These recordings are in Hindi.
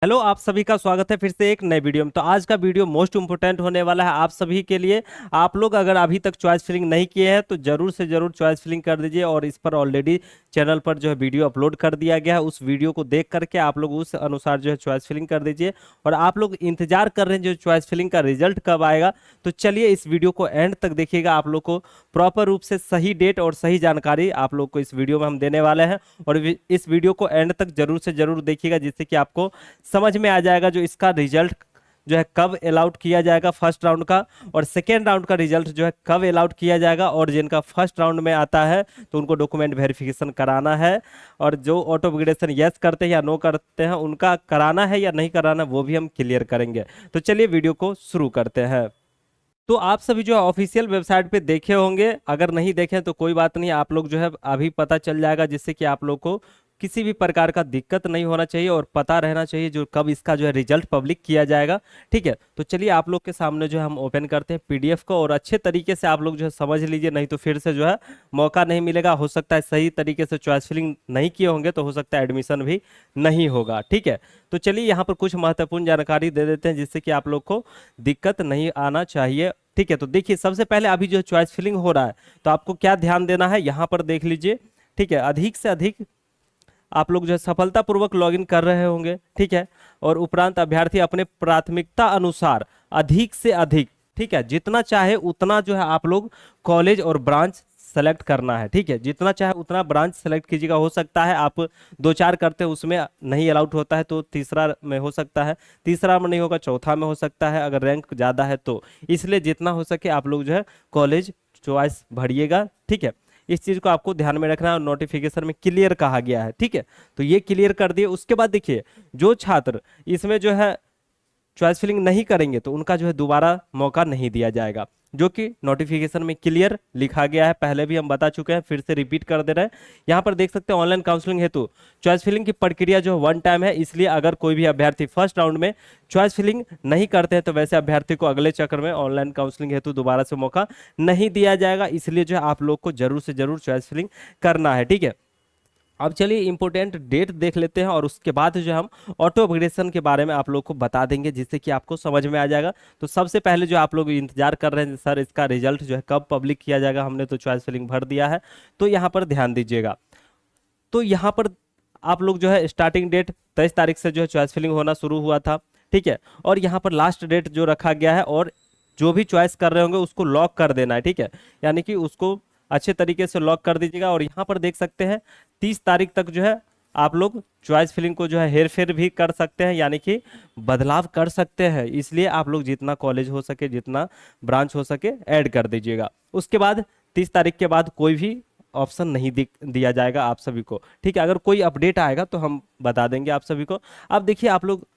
हेलो, आप सभी का स्वागत है फिर से एक नए वीडियो में। तो आज का वीडियो मोस्ट इंपोर्टेंट होने वाला है आप सभी के लिए। आप लोग अगर अभी तक चॉइस फिलिंग नहीं किए हैं तो जरूर से जरूर चॉइस फिलिंग कर दीजिए। और इस पर ऑलरेडी चैनल पर जो है वीडियो अपलोड कर दिया गया है, उस वीडियो को देख करके आप लोग उस अनुसार जो है चॉइस फिलिंग कर दीजिए। और आप लोग इंतजार कर रहे हैं जो चॉइस फिलिंग का रिजल्ट कब आएगा, तो चलिए इस वीडियो को एंड तक देखिएगा। आप लोग को प्रॉपर रूप से सही डेट और सही जानकारी आप लोग को इस वीडियो में हम देने वाले हैं। और इस वीडियो को एंड तक जरूर से जरूर देखिएगा, जिससे कि आपको समझ में आ जाएगा जो इसका रिजल्ट जो है कब अलाउट किया जाएगा फर्स्ट राउंड का, और सेकेंड राउंड का रिजल्ट जो है कब अलाउट किया जाएगा। और जिनका फर्स्ट राउंड में आता है तो उनको डॉक्यूमेंट वेरिफिकेशन कराना है, और जो ऑटो अपग्रेडेशन यस करते हैं या नो करते हैं उनका कराना है या नहीं कराना, वो भी हम क्लियर करेंगे। तो चलिए वीडियो को शुरू करते हैं। तो आप सभी जो है ऑफिशियल वेबसाइट पे देखे होंगे, अगर नहीं देखे तो कोई बात नहीं, आप लोग जो है अभी पता चल जाएगा, जिससे कि आप लोग को किसी भी प्रकार का दिक्कत नहीं होना चाहिए और पता रहना चाहिए जो कब इसका जो है रिजल्ट पब्लिक किया जाएगा। ठीक है, तो चलिए आप लोग के सामने जो है हम ओपन करते हैं पीडीएफ को, और अच्छे तरीके से आप लोग जो है समझ लीजिए, नहीं तो फिर से जो है मौका नहीं मिलेगा। हो सकता है सही तरीके से चॉइस फिलिंग नहीं किए होंगे तो हो सकता है एडमिशन भी नहीं होगा। ठीक है, तो चलिए यहाँ पर कुछ महत्वपूर्ण जानकारी दे देते हैं जिससे कि आप लोग को दिक्कत नहीं आना चाहिए। ठीक है, तो देखिए सबसे पहले अभी जो चॉइस फिलिंग हो रहा है तो आपको क्या ध्यान देना है, यहाँ पर देख लीजिए। ठीक है, अधिक से अधिक आप लोग जो है सफलतापूर्वक लॉगिन कर रहे होंगे। ठीक है, और उपरांत अभ्यर्थी अपने प्राथमिकता अनुसार अधिक से अधिक, ठीक है, जितना चाहे उतना जो है आप लोग कॉलेज और ब्रांच सेलेक्ट करना है। ठीक है, जितना चाहे उतना ब्रांच सेलेक्ट कीजिएगा। हो सकता है आप दो चार करते हैं उसमें नहीं अलाउड होता है तो तीसरा में हो सकता है, तीसरा में नहीं होगा चौथा में हो सकता है अगर रैंक ज़्यादा है तो। इसलिए जितना हो सके आप लोग जो है कॉलेज चॉइस भरिएगा। ठीक है, इस चीज को आपको ध्यान में रखना है, और नोटिफिकेशन में क्लियर कहा गया है। ठीक है, तो ये क्लियर कर दिए। उसके बाद देखिए जो छात्र इसमें जो है चॉइस फिलिंग नहीं करेंगे तो उनका जो है दोबारा मौका नहीं दिया जाएगा, जो कि नोटिफिकेशन में क्लियर लिखा गया है। पहले भी हम बता चुके हैं, फिर से रिपीट कर दे रहे हैं। यहाँ पर देख सकते हैं ऑनलाइन काउंसलिंग हेतु चॉइस फिलिंग की प्रक्रिया जो वन टाइम है, इसलिए अगर कोई भी अभ्यर्थी फर्स्ट राउंड में चॉइस फिलिंग नहीं करते हैं तो वैसे अभ्यर्थी को अगले चक्र में ऑनलाइन काउंसलिंग हेतु दोबारा से मौका नहीं दिया जाएगा। इसलिए जो है आप लोग को जरूर से जरूर चॉइस फिलिंग करना है। ठीक है, अब चलिए इंपॉर्टेंट डेट देख लेते हैं, और उसके बाद जो हम ऑटो अपग्रेडेशन के बारे में आप लोग को बता देंगे, जिससे कि आपको समझ में आ जाएगा। तो सबसे पहले जो आप लोग इंतजार कर रहे हैं सर इसका रिजल्ट जो है कब पब्लिक किया जाएगा, हमने तो चॉइस फिलिंग भर दिया है, तो यहाँ पर ध्यान दीजिएगा। तो यहाँ पर आप लोग जो है स्टार्टिंग डेट 23 तारीख से जो है चॉइस फिलिंग होना शुरू हुआ था। ठीक है, और यहाँ पर लास्ट डेट जो रखा गया है, और जो भी चॉइस कर रहे होंगे उसको लॉक कर देना है। ठीक है, यानी कि उसको अच्छे तरीके से लॉक कर दीजिएगा। और यहाँ पर देख सकते हैं 30 तारीख तक जो है आप लोग चॉइस फिलिंग को जो है हेर फेर भी कर सकते हैं, यानी कि बदलाव कर सकते हैं। इसलिए आप लोग जितना कॉलेज हो सके, जितना ब्रांच हो सके ऐड कर दीजिएगा। उसके बाद 30 तारीख के बाद कोई भी ऑप्शन नहीं दिया जाएगा आप सभी को। ठीक है, अगर कोई अपडेट आएगा तो हम बता देंगे आप सभी को। अब देखिए आप लोग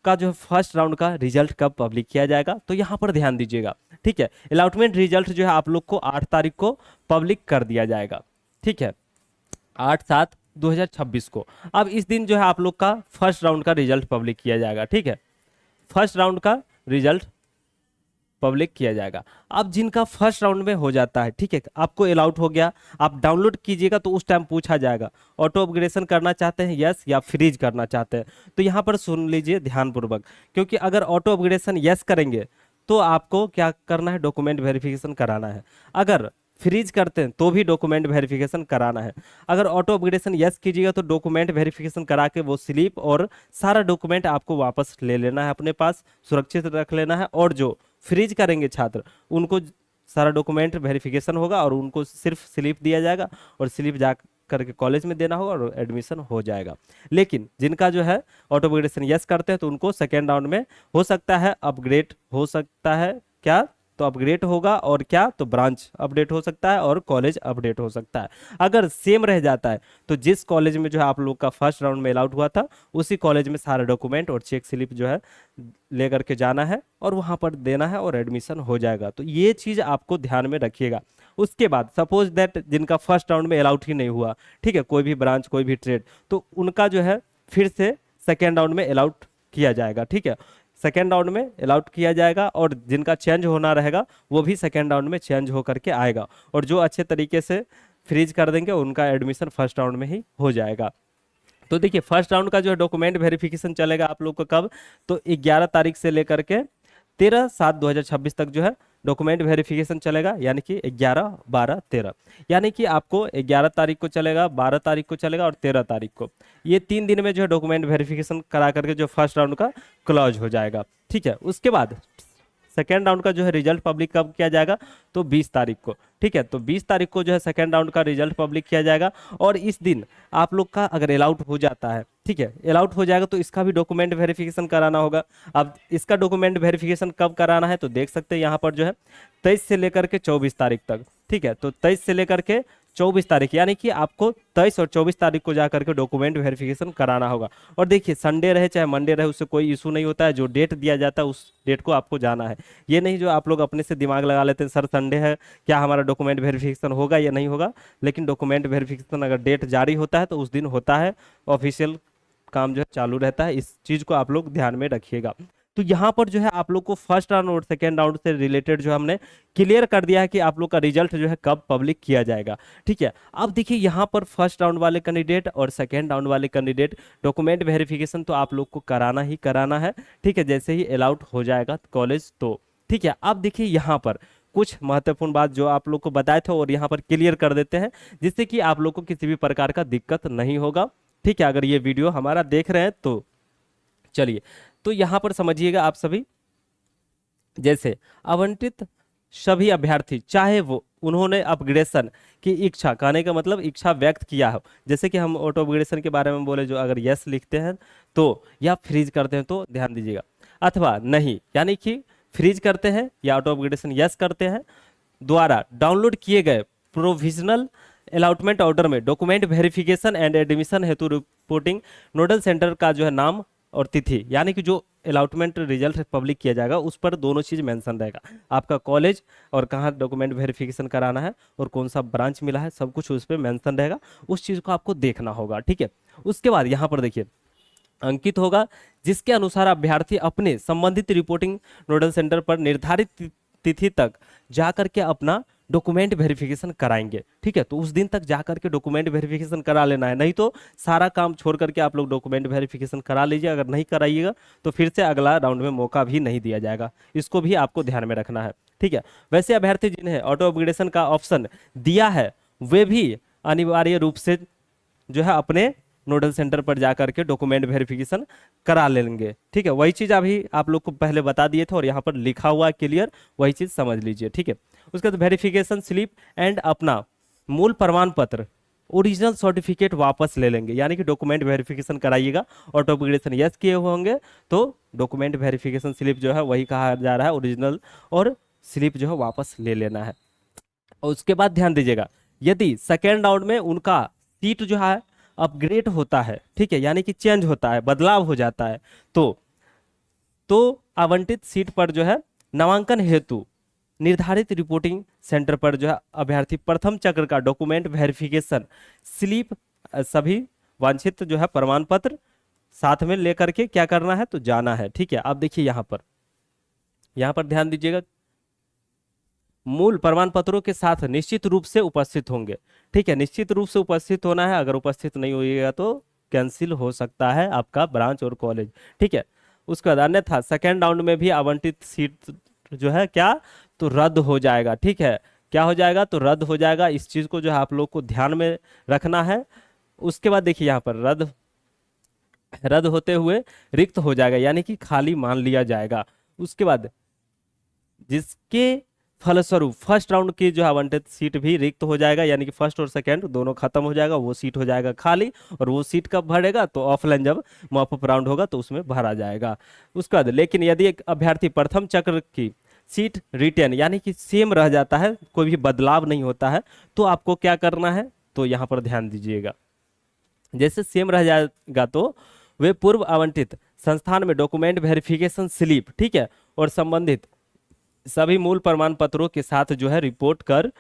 का जो फर्स्ट राउंड का रिजल्ट कब पब्लिक किया जाएगा, तो यहाँ पर ध्यान दीजिएगा। ठीक है, अलॉटमेंट रिजल्ट जो है आप लोग को 8 तारीख को पब्लिक कर दिया जाएगा। ठीक है, 8/7/2026 को। अब इस दिन जो है आप लोग का फर्स्ट राउंड का रिजल्ट पब्लिक किया जाएगा। ठीक है, फर्स्ट राउंड का रिजल्ट पब्लिक किया जाएगा। अब जिनका फर्स्ट राउंड में हो जाता है, ठीक है, आपको अलाउट हो गया, आप डाउनलोड कीजिएगा तो उस टाइम पूछा जाएगा ऑटो अपग्रेडेशन करना चाहते हैं यस या फ्रीज करना चाहते हैं। तो यहाँ पर सुन लीजिए ध्यानपूर्वक, क्योंकि अगर ऑटो अपग्रेडेशन यस करेंगे तो आपको क्या करना है, डॉक्यूमेंट वेरिफिकेशन कराना है। अगर फ्रीज करते हैं तो भी डॉक्यूमेंट वेरिफिकेशन कराना है। अगर ऑटो अपग्रेडेशन यस कीजिएगा तो डॉक्यूमेंट वेरिफिकेशन करा के वो स्लिप और सारा डॉक्यूमेंट आपको वापस ले लेना है, अपने पास सुरक्षित रख लेना है। और जो फ्रीज करेंगे छात्र उनको सारा डॉक्यूमेंट वेरिफिकेशन होगा और उनको सिर्फ स्लिप दिया जाएगा, और स्लिप जा करके कॉलेज में देना होगा और एडमिशन हो जाएगा। लेकिन जिनका जो है ऑटो अपग्रेडेशन यस करते हैं तो उनको सेकेंड राउंड में हो सकता है अपग्रेड, हो सकता है क्या तो अपग्रेड होगा, और क्या तो ब्रांच अपडेट हो सकता है और कॉलेज अपडेट हो सकता है। अगर सेम रह जाता है तो जिस कॉलेज में जो है आप लोग का फर्स्ट राउंड में अलाउड हुआ था उसी कॉलेज में सारा डॉक्यूमेंट और चेक स्लिप जो है ले करके जाना है और वहां पर देना है और एडमिशन हो जाएगा। तो ये चीज आपको ध्यान में रखिएगा। उसके बाद सपोज दैट जिनका फर्स्ट राउंड में अलाउड ही नहीं हुआ, ठीक है, कोई भी ब्रांच कोई भी ट्रेड, तो उनका जो है फिर से सेकेंड राउंड में अलाउड किया जाएगा। ठीक है, सेकेंड राउंड में अलाउड किया जाएगा, और जिनका चेंज होना रहेगा वो भी सेकेंड राउंड में चेंज हो करके आएगा, और जो अच्छे तरीके से फ्रीज कर देंगे उनका एडमिशन फर्स्ट राउंड में ही हो जाएगा। तो देखिए फर्स्ट राउंड का जो है डॉक्यूमेंट वेरिफिकेशन चलेगा आप लोग को कब, तो 11 तारीख से लेकर के 13/7/2026 तक जो है डॉक्यूमेंट वेरिफिकेशन चलेगा, यानी कि 11, 12, 13, यानी कि आपको 11 तारीख को चलेगा, 12 तारीख को चलेगा और 13 तारीख को, ये 3 दिन में जो है डॉक्यूमेंट वेरिफिकेशन करा करके जो फर्स्ट राउंड का क्लोज हो जाएगा। ठीक है, उसके बाद सेकेंड राउंड का जो है रिजल्ट पब्लिक कब किया जाएगा, तो 20 तारीख को। ठीक है, तो 20 तारीख को जो है सेकेंड राउंड का रिजल्ट पब्लिक किया जाएगा, और इस दिन आप लोग का अगर अलाउट हो जाता है, ठीक है, अलाउट हो जाएगा तो इसका भी डॉक्यूमेंट वेरिफिकेशन कराना होगा। अब इसका डॉक्यूमेंट वेरिफिकेशन कब कराना है, तो देख सकते हैं यहाँ पर जो है 23 से लेकर के 24 तारीख तक। ठीक है, तो 23 से लेकर के 24 तारीख, यानी कि आपको 23 और 24 तारीख को जा करके डॉक्यूमेंट वेरिफिकेशन कराना होगा। और देखिए संडे रहे चाहे मंडे रहे, उससे कोई इशू नहीं होता है, जो डेट दिया जाता है उस डेट को आपको जाना है। ये नहीं जो आप लोग अपने से दिमाग लगा लेते हैं सर संडे है क्या हमारा डॉक्यूमेंट वेरिफिकेशन होगा या नहीं होगा, लेकिन डॉक्यूमेंट वेरिफिकेशन अगर डेट जारी होता है तो उस दिन होता है, ऑफिशियल काम जो है चालू रहता है। इस चीज को आप लोग ध्यान में रखिएगा। तो यहाँ पर जो है आप लोग को फर्स्ट राउंड और सेकेंड राउंड से रिलेटेड जो हमने क्लियर कर दिया है कि आप लोग का रिजल्ट जो है कब पब्लिक किया जाएगा। ठीक है, अब देखिए यहाँ पर फर्स्ट राउंड वाले कैंडिडेट और सेकेंड राउंड वाले कैंडिडेट डॉक्यूमेंट वेरिफिकेशन तो आप लोग को कराना ही कराना है। ठीक है, जैसे ही अलाउट हो जाएगा कॉलेज तो। ठीक है, अब देखिए यहाँ पर कुछ महत्वपूर्ण बात जो आप लोग को बताए थे और यहाँ पर क्लियर कर देते हैं, जिससे कि आप लोग को किसी भी प्रकार का दिक्कत नहीं होगा। ठीक है, अगर ये वीडियो हमारा देख रहे हैं तो चलिए, तो यहाँ पर समझिएगा आप सभी, जैसे आवंटित सभी अभ्यर्थी चाहे वो उन्होंने अपग्रेडेशन की इच्छा, कहने का मतलब इच्छा व्यक्त किया हो, जैसे कि हम ऑटो अपग्रेडेशन के बारे में बोले, जो अगर यस लिखते हैं तो या फ्रीज करते हैं तो ध्यान दीजिएगा, अथवा नहीं यानी कि फ्रीज करते हैं या ऑटो अपग्रेडेशन यस करते हैं, द्वारा डाउनलोड किए गए प्रोविजनल अलॉटमेंट ऑर्डर में डॉक्यूमेंट वेरिफिकेशन एंड एडमिशन हेतु रिपोर्टिंग नोडल सेंटर का जो है नाम और तिथि, यानी कि जो अलॉटमेंट रिजल्ट पब्लिक किया जाएगा उस पर दोनों चीज मेंशन रहेगा, आपका कॉलेज और कहाँ डॉक्यूमेंट वेरिफिकेशन कराना है और कौन सा ब्रांच मिला है, सब कुछ उस पर मेंशन रहेगा। उस चीज को आपको देखना होगा। ठीक है, उसके बाद यहाँ पर देखिए अंकित होगा, जिसके अनुसार अभ्यर्थी अपने संबंधित रिपोर्टिंग नोडल सेंटर पर निर्धारित तिथि तक जाकर के अपना डॉक्यूमेंट वेरिफिकेशन कराएंगे। ठीक है, तो उस दिन तक जाकर के डॉक्यूमेंट वेरिफिकेशन करा लेना है, नहीं तो सारा काम छोड़ करके आप लोग डॉक्यूमेंट वेरिफिकेशन करा लीजिए। अगर नहीं कराइएगा तो फिर से अगला राउंड में मौका भी नहीं दिया जाएगा, इसको भी आपको ध्यान में रखना है। ठीक है, वैसे अभ्यर्थी जिन्हें ऑटो अपग्रेडेशन का ऑप्शन दिया है वे भी अनिवार्य रूप से जो है अपने नोडल सेंटर पर जाकर के डॉक्यूमेंट वेरिफिकेशन करा लेंगे। ठीक है, वही चीज अभी आप लोग को पहले बता दिए थे और यहाँ पर लिखा हुआ क्लियर, वही चीज समझ लीजिए। ठीक है, उसके बाद वेरिफिकेशन स्लिप एंड अपना मूल प्रमाण पत्र ओरिजिनल सर्टिफिकेट वापस ले लेंगे, यानी कि डॉक्यूमेंट वेरिफिकेशन कराइएगा, ऑटो अपग्रेडेशन यस किए होंगे तो डॉक्यूमेंट वेरिफिकेशन स्लिप जो है वही कहा जा रहा है, ओरिजिनल और स्लिप जो है वापस ले लेना है। और उसके बाद ध्यान दीजिएगा, यदि सेकेंड राउंड में उनका सीट जो है अपग्रेड होता है, ठीक है, यानी कि चेंज होता है, बदलाव हो जाता है, तो आवंटित सीट पर जो है नामांकन हेतु निर्धारित रिपोर्टिंग सेंटर पर जो है अभ्यर्थी प्रथम चक्र का डॉक्यूमेंट वेरिफिकेशन स्लिप सभी वांछित जो है प्रमाण पत्र साथ में लेकर के क्या करना है, तो जाना है। ठीक है, आप देखिए यहाँ पर ध्यान दीजिएगा, मूल प्रमाण पत्रों के साथ निश्चित रूप से उपस्थित होंगे। ठीक है, निश्चित रूप से उपस्थित होना है, अगर उपस्थित नहीं होइएगा तो कैंसिल हो सकता है आपका ब्रांच और कॉलेज। ठीक है, उसके बाद अन्यथा सेकेंड राउंड में भी आवंटित सीट जो है क्या, तो रद्द हो जाएगा। ठीक है, क्या हो जाएगा, तो रद्द हो जाएगा। इस चीज को जो है आप लोग को ध्यान में रखना है। उसके बाद देखिए यहाँ पर रद्द होते हुए रिक्त हो जाएगा, यानी कि खाली मान लिया जाएगा। उसके बाद जिसके फलस्वरूप फर्स्ट राउंड की जो आवंटित सीट भी रिक्त हो जाएगा, यानी कि फर्स्ट और सेकंड दोनों खत्म हो जाएगा, वो सीट हो जाएगा खाली। और वो सीट कब भरेगा, तो ऑफलाइन जब मॉपअप राउंड होगा तो उसमें भरा जाएगा। उसके बाद लेकिन यदि एक अभ्यर्थी प्रथम चक्र की सीट रिटेन यानी कि सेम रह जाता है, कोई भी बदलाव नहीं होता है, तो आपको क्या करना है, तो यहाँ पर ध्यान दीजिएगा, जैसे सेम रह जाएगा तो वे पूर्व आवंटित संस्थान में डॉक्यूमेंट वेरिफिकेशन स्लिप, ठीक है, और संबंधित सभी मूल प्रमाण पत्रों के साथ जो है रिपोर्ट कर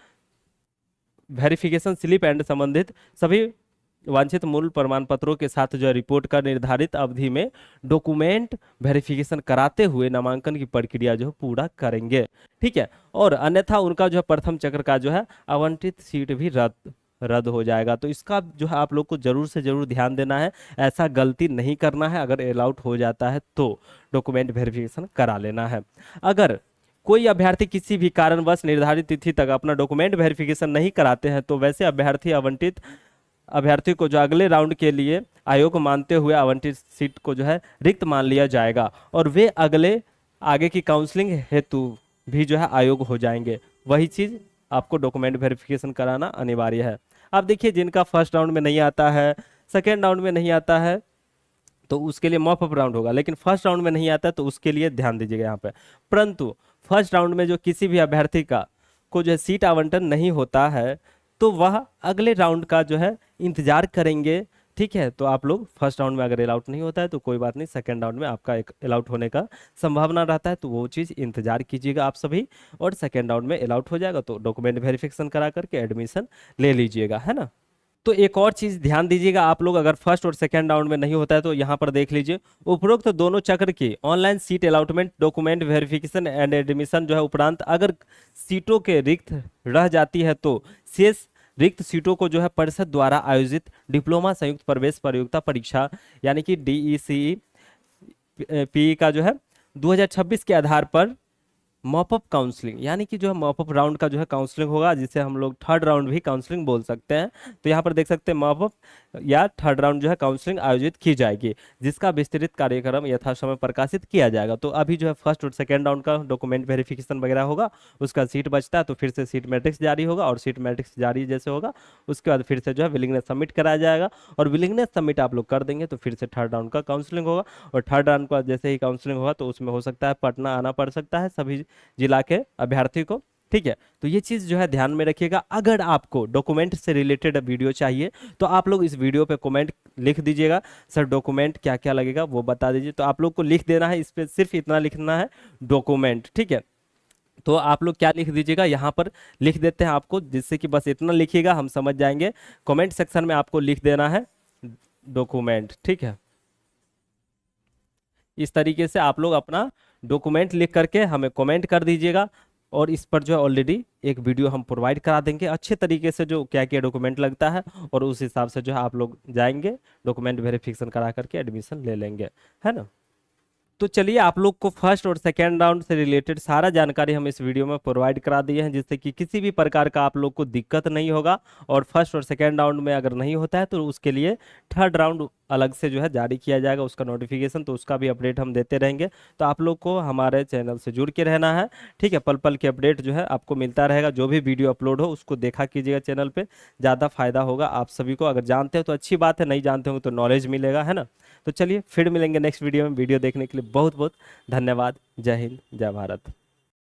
वेरिफिकेशन स्लिप एंड संबंधित सभी वांछित मूल प्रमाण पत्रों के साथ जो है रिपोर्ट कर निर्धारित अवधि में डॉक्यूमेंट वेरिफिकेशन कराते हुए नामांकन की प्रक्रिया जो है पूरा करेंगे। ठीक है, और अन्यथा उनका जो है प्रथम चक्र का जो है आवंटित सीट भी रद्द हो जाएगा। तो इसका जो है आप लोग को जरूर से जरूर ध्यान देना है, ऐसा गलती नहीं करना है। अगर अलाउट हो जाता है तो डॉक्यूमेंट वेरिफिकेशन करा लेना है। अगर कोई अभ्यर्थी किसी भी कारणवश निर्धारित तिथि तक अपना डॉक्यूमेंट वेरिफिकेशन नहीं कराते हैं तो वैसे अभ्यर्थी आवंटित अभ्यर्थी को जो अगले राउंड के लिए आयोग मानते हुए आवंटित सीट को जो है रिक्त मान लिया जाएगा और वे अगले आगे की काउंसलिंग हेतु भी जो है आयोग हो जाएंगे। वही चीज आपको डॉक्यूमेंट वेरिफिकेशन कराना अनिवार्य है। अब देखिए जिनका फर्स्ट राउंड में नहीं आता है, सेकेंड राउंड में नहीं आता है, तो उसके लिए मॉप अप राउंड होगा, लेकिन फर्स्ट राउंड में नहीं आता है तो उसके लिए ध्यान दीजिएगा यहाँ पे। परंतु फर्स्ट राउंड में जो किसी भी अभ्यर्थी का को जो है सीट आवंटन नहीं होता है तो वह अगले राउंड का जो है इंतजार करेंगे। ठीक है, तो आप लोग फर्स्ट राउंड में अगर अलाउट नहीं होता है तो कोई बात नहीं, सेकंड राउंड में आपका एक अलाउट होने का संभावना रहता है, तो वो चीज़ इंतजार कीजिएगा आप सभी। और सेकंड राउंड में अलाउट हो जाएगा तो डॉक्यूमेंट वेरिफिकेशन करा करके एडमिशन ले लीजिएगा, है ना। तो एक और चीज ध्यान दीजिएगा आप लोग, अगर फर्स्ट और सेकंड राउंड में नहीं होता है तो यहाँ पर देख लीजिए, उपरोक्त दोनों चक्र की online seat allotment document verification and admission जो है उपरांत अगर सीटों के रिक्त रह जाती है तो शेष रिक्त सीटों को जो है परिषद द्वारा आयोजित डिप्लोमा संयुक्त प्रवेश प्रतियोगिता परीक्षा यानी कि DECE पी का जो है 2026 के आधार पर मॉपअप काउंसलिंग यानी कि जो है मॉपअप राउंड का जो है काउंसलिंग होगा, जिसे हम लोग थर्ड राउंड भी काउंसलिंग बोल सकते हैं। तो यहाँ पर देख सकते हैं मॉपअप या थर्ड राउंड जो है काउंसलिंग आयोजित की जाएगी, जिसका विस्तृत कार्यक्रम यथासमय प्रकाशित किया जाएगा। तो अभी जो है फर्स्ट और सेकेंड राउंड का डॉक्यूमेंट वेरिफिकेशन वगैरह होगा, उसका सीट बचता है तो फिर से सीट मैट्रिक्स जारी होगा, और सीट मैट्रिक्स जारी जैसे होगा उसके बाद फिर से जो है विलिंगनेस सबमिट कराया जाएगा, और विलिंगनेस सबमिट आप लोग कर देंगे तो फिर से थर्ड राउंड का काउंसलिंग होगा। और थर्ड राउंड का जैसे ही काउंसलिंग होगा तो उसमें हो सकता है पटना आना पड़ सकता है सभी जिला के अभ्यर्थी को। ठीक है, तो ये चीज जो है ध्यान में रखिएगा। अगर आपको डॉक्यूमेंट से रिलेटेड वीडियो चाहिए तो आप लोग इस वीडियो पे कमेंट लिख दीजिएगा, सर डॉक्यूमेंट क्या क्या लगेगा वो बता दीजिए। तो आप लोग को लिख देना है, इस पे सिर्फ इतना लिखना है डॉक्यूमेंट। ठीक है, तो आप लोग क्या लिख दीजिएगा, यहाँ पर लिख देते हैं आपको, जिससे कि बस इतना लिखिएगा हम समझ जाएंगे। कमेंट सेक्शन में आपको लिख देना है डॉक्यूमेंट। ठीक है, इस तरीके से आप लोग अपना डॉक्यूमेंट लिख करके हमें कमेंट कर दीजिएगा, और इस पर जो है ऑलरेडी एक वीडियो हम प्रोवाइड करा देंगे अच्छे तरीके से, जो क्या क्या डॉक्यूमेंट लगता है, और उस हिसाब से जो है आप लोग जाएंगे डॉक्यूमेंट वेरिफिकेशन करा करके एडमिशन ले लेंगे, है ना। तो चलिए आप लोग को फर्स्ट और सेकेंड राउंड से रिलेटेड सारा जानकारी हम इस वीडियो में प्रोवाइड करा दिए हैं, जिससे कि किसी भी प्रकार का आप लोग को दिक्कत नहीं होगा। और फर्स्ट और सेकेंड राउंड में अगर नहीं होता है तो उसके लिए थर्ड राउंड अलग से जो है जारी किया जाएगा उसका नोटिफिकेशन, तो उसका भी अपडेट हम देते रहेंगे। तो आप लोग को हमारे चैनल से जुड़ के रहना है। ठीक है, पल पल के अपडेट जो है आपको मिलता रहेगा, जो भी वीडियो अपलोड हो उसको देखा कीजिएगा चैनल पे, ज़्यादा फायदा होगा आप सभी को। अगर जानते हो तो अच्छी बात है, नहीं जानते हो तो नॉलेज मिलेगा, है ना। तो चलिए फिर मिलेंगे नेक्स्ट वीडियो में। वीडियो देखने के लिए बहुत बहुत धन्यवाद। जय हिंद, जय भारत।